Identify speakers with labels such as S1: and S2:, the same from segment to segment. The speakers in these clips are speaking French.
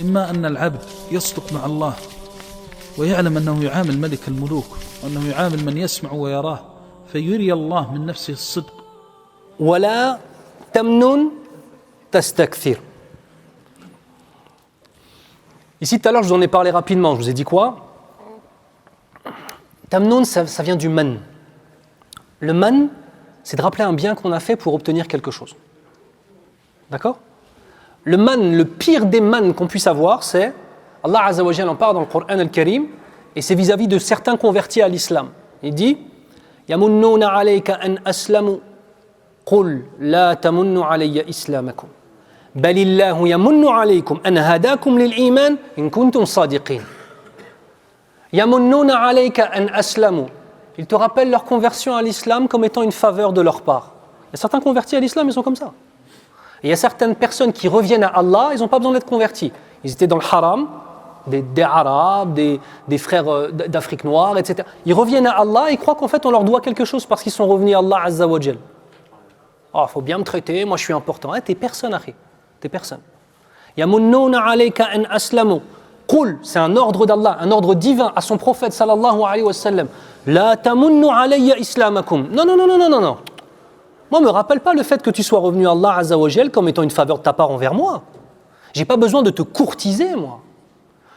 S1: إما أن العبد يصدق مع الله ويعلم أنه يعامل ملك الملوك وأنه يعامل من يسمع ويراه فيري الله من نفسه الصدق.
S2: ولا تمنن تستكثر. Ici, tout à l'heure, je vous en ai parlé rapidement. Je vous ai dit quoi? Tamnoun, ça vient du man. Le man, c'est de rappeler un bien qu'on a fait pour obtenir quelque chose. D'accord? Le man, le pire des man qu'on puisse avoir, c'est, Allah Azza wa Jalla en parle dans le Coran al-Karim, et c'est vis-à-vis de certains convertis à l'islam. Il dit, يَمُنُّونَ عَلَيْكَ أَنْ أَسْلَمُوا قُلْ لَا تَمُنُّوا عَلَيَّ إِسْلَامَكُمْ بَلِ اللَّهُ يَمُنُّ عَلَيْكُمْ أَنْ هَدَاكُمْ لِلْإِيمَانِ إِن كُنتُمْ صَادِقِينَ. يَمُنُّونَ عَلَيْكَ أَنْ أَسْلَمُوا. Ils te rappellent leur conversion à l'islam comme étant une faveur de leur part. Il y a certains convertis à l'islam, ils sont comme ça. Et il y a certaines personnes qui reviennent à Allah, ils n'ont pas besoin d'être convertis. Ils étaient dans le haram, des Arabes, des frères d'Afrique noire, etc. Ils reviennent à Allah et croient qu'en fait on leur doit quelque chose parce qu'ils sont revenus à Allah Azza wa Jal. Oh, faut bien me traiter, moi je suis important. T'es personne, akhi. T'es personne. Yamunnuna alayka an aslamu. Qul, c'est un ordre d'Allah, un ordre divin à son prophète sallallahu alayhi wa sallam. La tamunnu alayya islamakum. Non. Moi, ne me rappelle pas le fait que tu sois revenu à Allah Azza wa Jal comme étant une faveur de ta part envers moi. J'ai pas besoin de te courtiser, moi.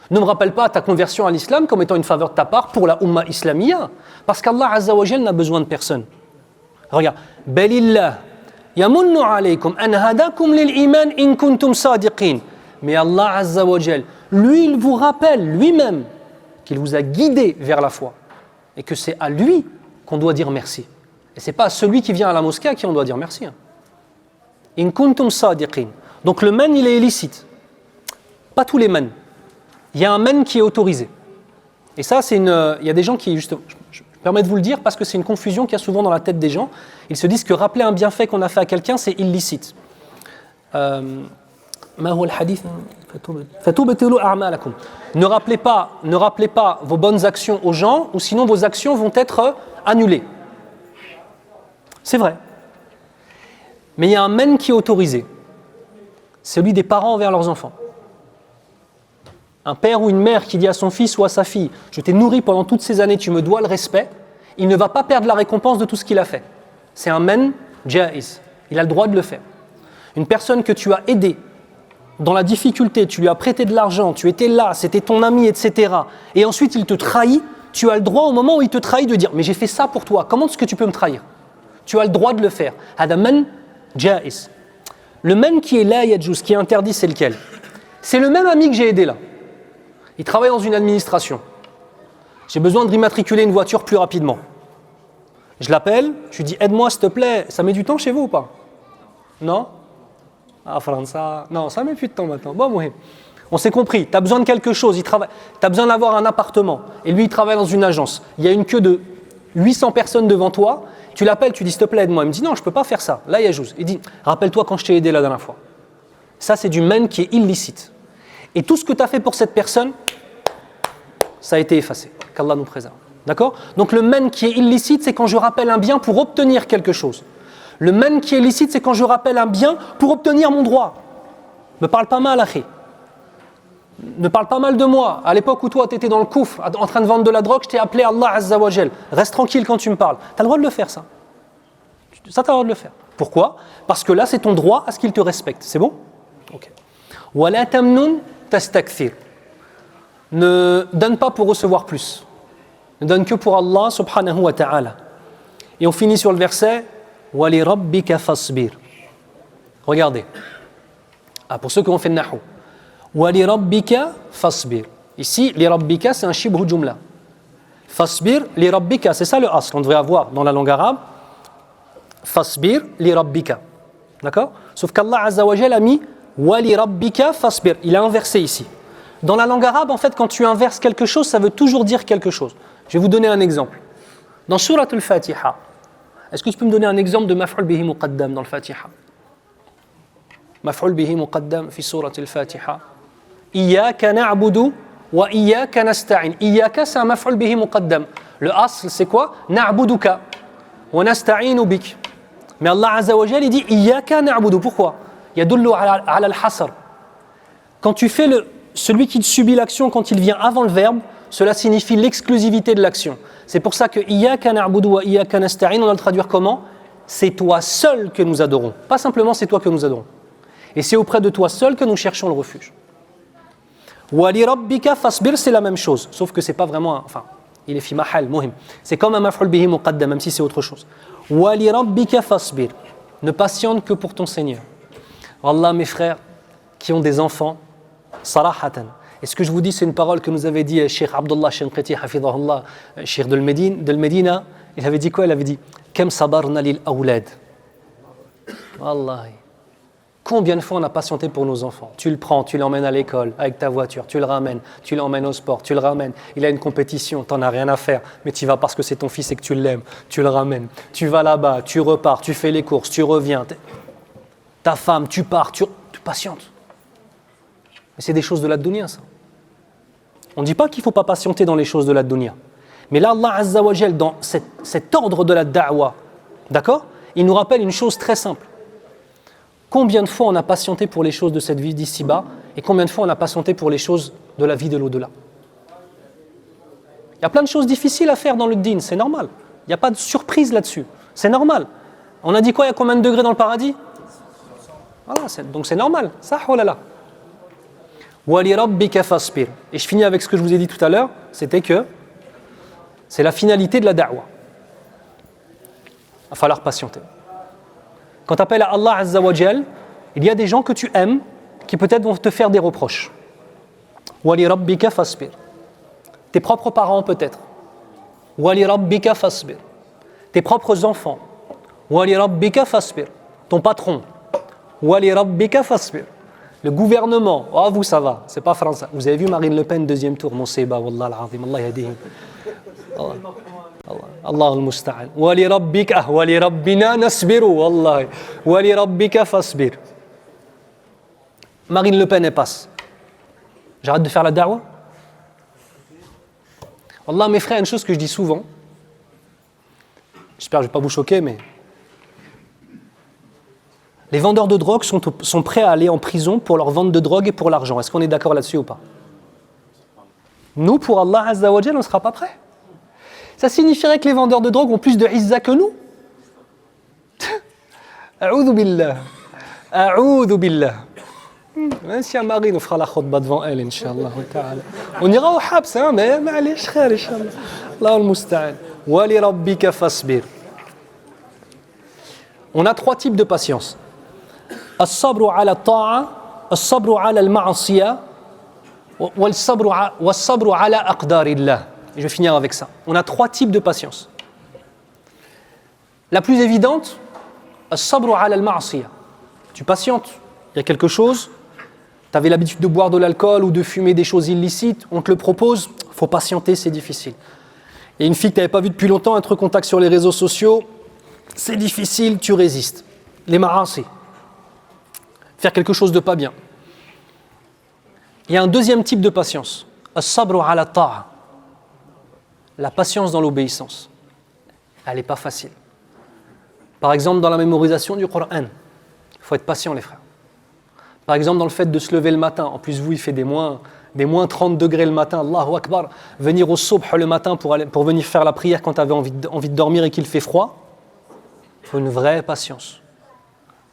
S2: Ne me rappelle pas ta conversion à l'islam comme étant une faveur de ta part pour la Ummah islamiyya. Parce qu'Allah Azza wa Jal n'a besoin de personne. Regarde. Balillah yamunnu alaykum an hadakum lil iman in kuntum sadiqin. Mais Allah Azza wa Jal, lui, il vous rappelle lui-même qu'il vous a guidé vers la foi. Et que c'est à lui qu'on doit dire merci. Et ce n'est pas à celui qui vient à la mosquée à qui on doit dire merci. In kuntum sadiqin. Donc le man, il est illicite. Pas tous les man. Il y a un man qui est autorisé. Et ça, il y a des gens qui, justement, je me permets de vous le dire parce que c'est une confusion qu'il y a souvent dans la tête des gens. Ils se disent que rappeler un bienfait qu'on a fait à quelqu'un, c'est illicite. Ma huwa al-hadith? Fatubtilu a'malakum. Ne rappelez pas vos bonnes actions aux gens, ou sinon vos actions vont être annulées. C'est vrai. Mais il y a un men qui est autorisé. Celui des parents envers leurs enfants. Un père ou une mère qui dit à son fils ou à sa fille « Je t'ai nourri pendant toutes ces années, tu me dois le respect », il ne va pas perdre la récompense de tout ce qu'il a fait. C'est un men jaiz. Il a le droit de le faire. Une personne que tu as aidée dans la difficulté, tu lui as prêté de l'argent, tu étais là, c'était ton ami, etc. Et ensuite il te trahit, tu as le droit au moment où il te trahit de dire « Mais j'ai fait ça pour toi, comment est-ce que tu peux me trahir ?» Tu as le droit de le faire. Hada man jaiz. Le men qui est la yajuz, qui est interdit, c'est lequel? C'est le même ami que j'ai aidé là. Il travaille dans une administration. J'ai besoin de rématriculer une voiture plus rapidement. Je l'appelle, je lui dis « Aide-moi s'il te plaît, ça met du temps chez vous ou pas ?» Non? Ah, França, non, ça met plus de temps maintenant. Bon, oui. On s'est compris, tu as besoin de quelque chose, tu as besoin d'avoir un appartement. Et lui, il travaille dans une agence. Il y a une queue de 800 personnes devant toi. Tu l'appelles, tu dis « S'il te plaît, aide-moi ». Il me dit « Non, je ne peux pas faire ça. » Là, il y a Jouz. Il dit « Rappelle-toi quand je t'ai aidé la dernière fois. » Ça, c'est du men qui est illicite. Et tout ce que tu as fait pour cette personne, ça a été effacé. Qu'Allah nous préserve. D'accord? Donc le men qui est illicite, c'est quand je rappelle un bien pour obtenir quelque chose. Le men qui est illicite, c'est quand je rappelle un bien pour obtenir mon droit. Ne parle pas mal, akhi. Ne parle pas mal de moi. À l'époque où toi, tu étais dans le kouf, en train de vendre de la drogue, je t'ai appelé Allah Azza wa Jal. Reste tranquille quand tu me parles. Tu as le droit de le faire, ça. Ça, tu as le droit de le faire. Pourquoi? Parce que là, c'est ton droit à ce qu'il te respecte. C'est bon? Ok. Wala tamnun tastakthir. Ne donne pas pour recevoir plus. Ne donne que pour Allah subhanahu wa ta'ala. Et on finit sur le verset Wali rabbika fasbir. Regardez. Pour ceux qui ont fait le nahou. Wali rabbika fasbir. Ici, li rabbika, c'est un shibhu jumla. Fasbir li rabbika, c'est ça le asl. On devrait avoir dans la langue arabe. Fasbir li rabbika. D'accord? Sauf qu'Allah Azza wa Jal a mis Wali rabbika fasbir. Il a inversé ici. Dans la langue arabe, en fait, quand tu inverses quelque chose, ça veut toujours dire quelque chose. Je vais vous donner un exemple. Dans Surat al-Fatiha, est-ce que tu peux me donner un exemple de maf'ul bihi muqaddam dans le Fatiha? Maf'ul bihi muqaddam fi Surat al-Fatiha. Iyyaka na'budu wa iyyaka nasta'in. Iyyaka, c'est un maf'ul bihi muqaddam. Le asl, c'est quoi? Na'buduka wa nasta'inu bik. Mais Allah Azza wa Jal, il dit Iyyaka na'budu. Pourquoi? Yadullu ala al-hasr. Quand tu fais celui qui subit l'action quand il vient avant le verbe, cela signifie l'exclusivité de l'action. C'est pour ça que Iyyaka na'budu wa iyyaka nasta'in, on va le traduire comment? C'est toi seul que nous adorons. Pas simplement c'est toi que nous adorons. Et c'est auprès de toi seul que nous cherchons le refuge. Wa li rabbika fasbir, c'est la même chose, sauf que c'est pas vraiment, il est fi mahal, muhim. C'est comme un maf'ul bihi muqaddam, même si c'est autre chose. Wa li rabbika fasbir, ne patiente que pour ton Seigneur. Wallah, mes frères qui ont des enfants, sarahatan. Et ce que je vous dis, c'est une parole que nous avait dit Cheikh Abdullah Shinqiti, hafidhahullah, Cheikh de Medina. Il avait dit quoi? Il avait dit Kam sabarna lil awlad. Wallahi. Combien de fois on a patienté pour nos enfants? Tu le prends, tu l'emmènes à l'école avec ta voiture, tu le ramènes, tu l'emmènes au sport, tu le ramènes. Il a une compétition, t'en as rien à faire, mais tu y vas parce que c'est ton fils et que tu l'aimes. Tu le ramènes, tu vas là-bas, tu repars, tu fais les courses, tu reviens. Ta femme, tu pars, tu patientes. Mais c'est des choses de la dunya, ça. On ne dit pas qu'il ne faut pas patienter dans les choses de la dunya. Mais là, Allah Azza wa Jal, dans cet ordre de la da'wa, d'accord, il nous rappelle une chose très simple. Combien de fois on a patienté pour les choses de cette vie d'ici-bas et combien de fois on a patienté pour les choses de la vie de l'au-delà? Il y a plein de choses difficiles à faire dans le din, c'est normal. Il n'y a pas de surprise là-dessus, c'est normal. On a dit quoi, il y a combien de degrés dans le paradis? Voilà, donc c'est normal. Ça, oh là là. Wa li rabbika fasbir. Et je finis avec ce que je vous ai dit tout à l'heure, c'était que c'est la finalité de la da'wa. Il va falloir patienter. Quand tu appelles à Allah Azza wa Jal, il y a des gens que tu aimes qui peut-être vont te faire des reproches. Wa li rabbika fasbir. Tes propres parents peut-être. Wa li rabbika fasbir. Tes propres enfants. Wa li rabbika fasbir. Ton patron. Wa li rabbika fasbir. Le gouvernement, oh vous ça va, c'est pas français. Vous avez vu Marine Le Pen deuxième tour, mon séba, wallah al-azim, Allah yadihim. Allah al-musta'an. Wa li rabbika wa li rabbina nasbiru, wallahi. Wa li rabbika fasbir. Marine Le Pen elle passe. J'arrête de faire la da'wa. Wallah mes frères, une chose que je dis souvent. J'espère que je ne vais pas vous choquer, mais les vendeurs de drogue sont prêts à aller en prison pour leur vente de drogue et pour l'argent. Est-ce qu'on est d'accord là-dessus ou pas? Nous, pour Allah Azza wa Jal, on ne sera pas prêts. Ça signifierait que les vendeurs de drogue ont plus de izza que nous. A'oudhu billah. A'oudhu billah. Même si à Marine, on fera la khutbah devant elle, Inch'Allah. On ira au habs, hein, mais ma'alish khair, Inch'Allah. Allah al-musta'an. Wa li rabbika fasbir. On a trois types de patience. As-sabru ala ta'a, as-sabru ala al-ma'asiyah, was-sabru ala aqdarillah. Et je vais finir avec ça. On a trois types de patience. La plus évidente, as-sabru ala al-ma'asiyah. Tu patientes, il y a quelque chose, tu avais l'habitude de boire de l'alcool ou de fumer des choses illicites, on te le propose, il faut patienter, c'est difficile. Il y a une fille que tu n'avais pas vue depuis longtemps, être en contact sur les réseaux sociaux, c'est difficile, tu résistes. Les ma'asi. Faire quelque chose de pas bien. Il y a un deuxième type de patience. As-sabru ala ta'a. La patience dans l'obéissance. Elle n'est pas facile. Par exemple, dans la mémorisation du Coran. Il faut être patient, les frères. Par exemple, dans le fait de se lever le matin. En plus, vous, il fait des moins 30 degrés le matin. Allahu Akbar. Venir au subh le matin pour venir faire la prière quand tu avais envie de dormir et qu'il fait froid. Il faut une vraie patience.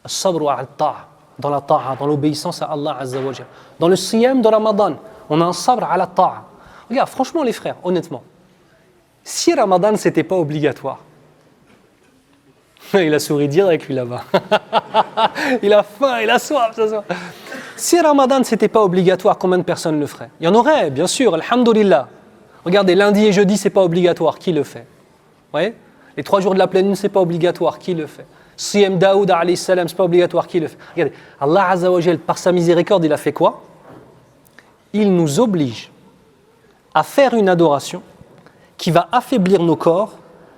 S2: As-sabru ala ta'a. Dans la ta'a, dans l'obéissance à Allah Azza wa Jal. Dans le siyam de Ramadan, on a un sabr ala ta'a. Regarde, franchement les frères, honnêtement, si Ramadan c'était pas obligatoire, il a souri direct lui là-bas. Il a faim, il a soif, ça. Si Ramadan c'était pas obligatoire, combien de personnes le feraient? Il y en aurait, bien sûr, alhamdoulilah. Regardez, lundi et jeudi c'est pas obligatoire, qui le fait? Vous voyez? Les 3 jours de la pleine lune c'est pas obligatoire, qui le fait? Siyam Daoud alayhi salam, c'est pas obligatoire, qui le fait? Regardez, Allah Azza wa Jal, par sa miséricorde, il a fait quoi? Il nous oblige à faire une adoration qui va affaiblir nos corps,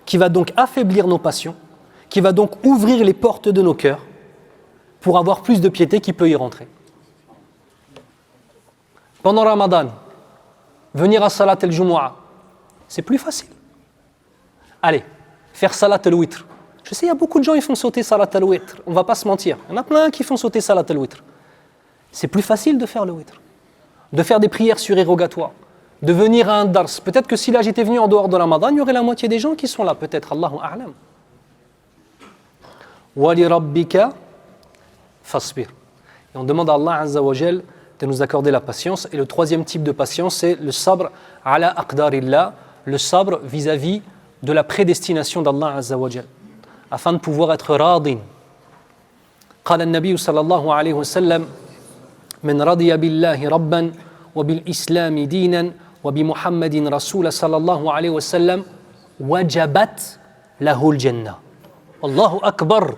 S2: qui va donc affaiblir nos passions, qui va donc ouvrir les portes de nos cœurs pour avoir plus de piété qui peut y rentrer. Pendant Ramadan, venir à Salat al-Jumu'ah, c'est plus facile. Allez, faire Salat al-Witr. Je sais, il y a beaucoup de gens qui font sauter Salat al-Witr. On ne va pas se mentir. Il y en a plein qui font sauter Salat al-Witr. C'est plus facile de faire le Witr. de faire des prières surérogatoires, de venir à un dars. Peut-être que si là j'étais venu en dehors de Ramadan, il y aurait la moitié des gens qui sont là, peut-être, Allahu a'lam. Wa li rabbika fasbir. Et on demande à Allah Azza wa Jal de nous accorder la patience. Et le troisième type de patience, c'est le sabr ala aqdarillah, le sabr vis-à-vis de la prédestination d'Allah Azza wa Jal, afin de pouvoir être radin. قال النبي صلى الله عليه وسلم من رضي بالله ربا وبالإسلام دينا وبمحمد رسولا صلى الله عليه وسلم وجبت له الجنة. الله أكبر.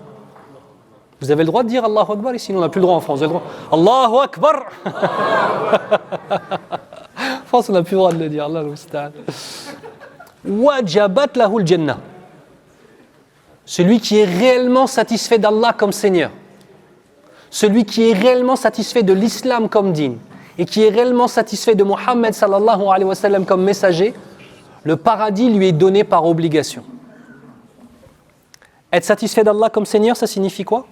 S2: Vous avez le droit de dire Allahu Akbar ici, on n'a plus le droit en France. Vous avez le droit. Allahu Akbar. En France, on n'a plus le droit de le dire. Allah al-Musta'an. Wajabat lahul jannah. Celui qui est réellement satisfait d'Allah comme Seigneur, celui qui est réellement satisfait de l'islam comme dîn, et qui est réellement satisfait de Muhammad sallallahu alayhi wa sallam comme messager, le paradis lui est donné par obligation. Être satisfait d'Allah comme Seigneur, ça signifie quoi?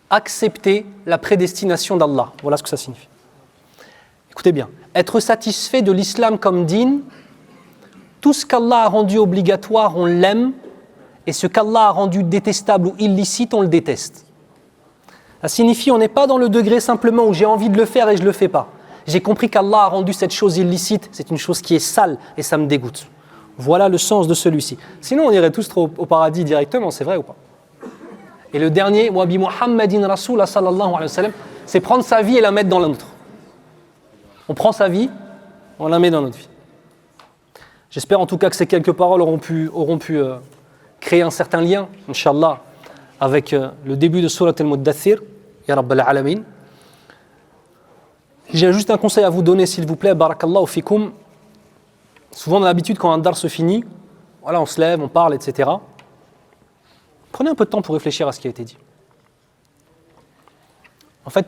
S2: Accepter la prédestination d'Allah. Voilà ce que ça signifie. Écoutez bien, être satisfait de l'islam comme dîn, tout ce qu'Allah a rendu obligatoire, on l'aime, et ce qu'Allah a rendu détestable ou illicite, on le déteste. Ça signifie on n'est pas dans le degré simplement où j'ai envie de le faire et je ne le fais pas. J'ai compris qu'Allah a rendu cette chose illicite, c'est une chose qui est sale et ça me dégoûte. Voilà le sens de celui-ci. Sinon on irait tous au paradis directement, c'est vrai ou pas? Et le dernier, wa bi Muhammadin Rasul sallallahu alayhi wa sallam, c'est prendre sa vie et la mettre dans la nôtre. On prend sa vie, on la met dans notre vie. J'espère en tout cas que ces quelques paroles auront pu créer un certain lien, Inch'Allah, avec le début de Surat al-Muddathir, Ya Rabbal Alamin. J'ai juste un conseil à vous donner, s'il vous plaît, Barakallahu fikum. Souvent, on a l'habitude, quand un dar se finit, voilà, on se lève, on parle, etc. Prenez un peu de temps pour réfléchir à ce qui a été dit. En fait,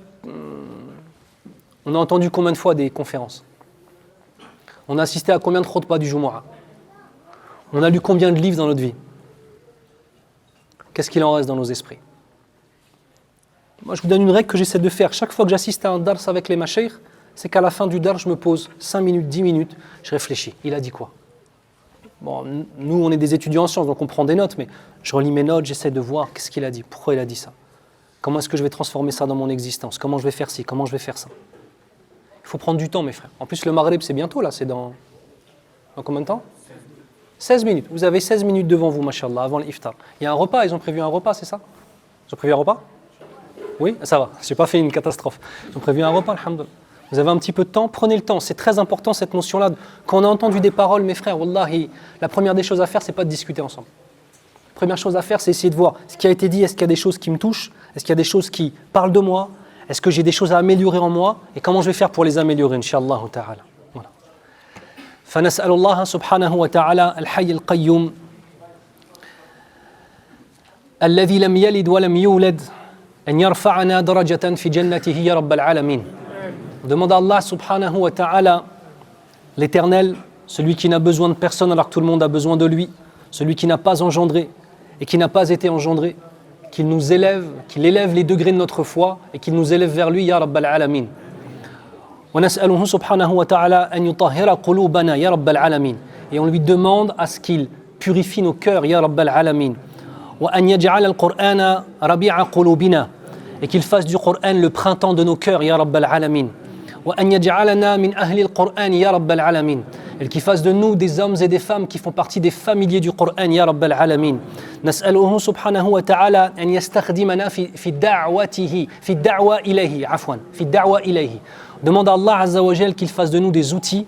S2: on a entendu combien de fois des conférences? On a assisté à combien de khutbahs du Jumu'ah? On a lu combien de livres dans notre vie? Qu'est-ce qu'il en reste dans nos esprits? Moi, je vous donne une règle que j'essaie de faire. Chaque fois que j'assiste à un dars avec les mashaykh, c'est qu'à la fin du dars, je me pose 5 minutes, 10 minutes, je réfléchis. Il a dit quoi? Bon, nous, on est des étudiants en sciences, donc on prend des notes, mais je relis mes notes, j'essaie de voir qu'est-ce qu'il a dit, pourquoi il a dit ça. Comment est-ce que je vais transformer ça dans mon existence? Comment je vais faire ci? Comment je vais faire ça? Il faut prendre du temps, mes frères. En plus, le Maghrib, c'est bientôt, là, c'est dans combien de temps? 16 minutes. Vous avez 16 minutes devant vous, mashallah, avant l'iftar. Il y a un repas, ils ont prévu un repas, c'est ça? Ils ont prévu un repas? Oui, ça va, je n'ai pas fait une catastrophe. Ils ont prévu un repas, alhamdoulilah. Vous avez un petit peu de temps, prenez le temps. C'est très important cette notion-là. Quand on a entendu des paroles, mes frères, wallahi, la première des choses à faire, c'est pas de discuter ensemble. La première chose à faire, c'est essayer de voir ce qui a été dit, est-ce qu'il y a des choses qui me touchent, est-ce qu'il y a des choses qui parlent de moi, est-ce que j'ai des choses à améliorer en moi, et comment je vais faire pour les améliorer, Inch'Allah ta'ala. Voilà. فنسأل الله سبحانه وتعالى الحي القيوم الذي لم يلد ولم يولد أن يرفعنا درجة في جنته يا رب العالمين. On demande à Allah subhanahu wa ta'ala, l'éternel, celui qui n'a besoin de personne alors que tout le monde a besoin de lui, celui qui n'a pas engendré et qui n'a pas été engendré, qu'il nous élève, qu'il élève les degrés de notre foi et qu'il nous élève vers lui, ya Rabbal Alamin. ونسأله سبحانه وتعالى أن يطهر قلوبنا يا رب العالمين. Et on lui demande à ce qu'il purifie nos cœurs, ya Rabbal Alamin. وأن يجعل القرآن ربيع قلوبنا. Et qu'il fasse du Coran le printemps de nos cœurs, ya Rabbal Alamin. وأن يجعلنا من أهل القرآن يا رب العالمين. Et qu'il fasse de nous des hommes et des femmes qui font partie des familiers du Coran, ya Rabbal Alamin. نسأله سبحانه وتعالى أن يستخدمنا في دعوته في الدعوة إليه عفوا في الدعوة إليه. Demande à Allah Azza wa Jal qu'il fasse de nous des outils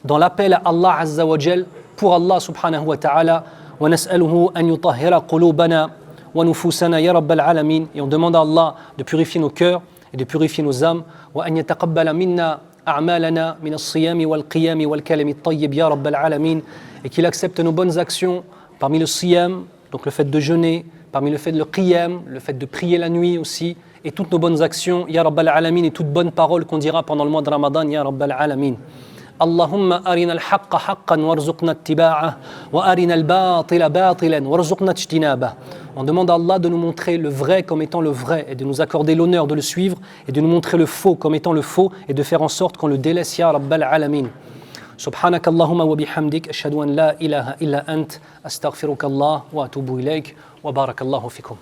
S2: dans l'appel à Allah Azza wa Jal pour Allah subhanahu wa ta'ala. ونسأله أن يطهر قلوبنا ونفوسنا يا رب العالمين. Et on demande à Allah de purifier nos cœurs et de purifier nos âmes. وأن يتقبل منا أعمالنا من الصيام والقيام والكلام الطيب يا رب العالمين. Et qu'il accepte nos bonnes actions parmi le siyam, donc le fait de jeûner, parmi le fait de le qiyam, le fait de prier la nuit aussi, et toutes nos bonnes actions, ya Rabbal Alamin, et toutes bonnes paroles qu'on dira pendant le mois de Ramadan, ya Rabbal Alamin. اللهم أرنا الحق حقا وارزقنا اتباعه وأرنا الباطل باطلا وارزقنا اجتنابه On demande à Allah de nous montrer le vrai comme étant le vrai et de nous accorder l'honneur de le suivre et de nous montrer le faux comme étant le faux et de faire en sorte qu'on le délaisse ya Rabbal Alamin. سبحانك اللهم وبحمدك أشهد أن لا إله إلا أنت أستغفرك الله وأتوب إليك وبارك الله فيكم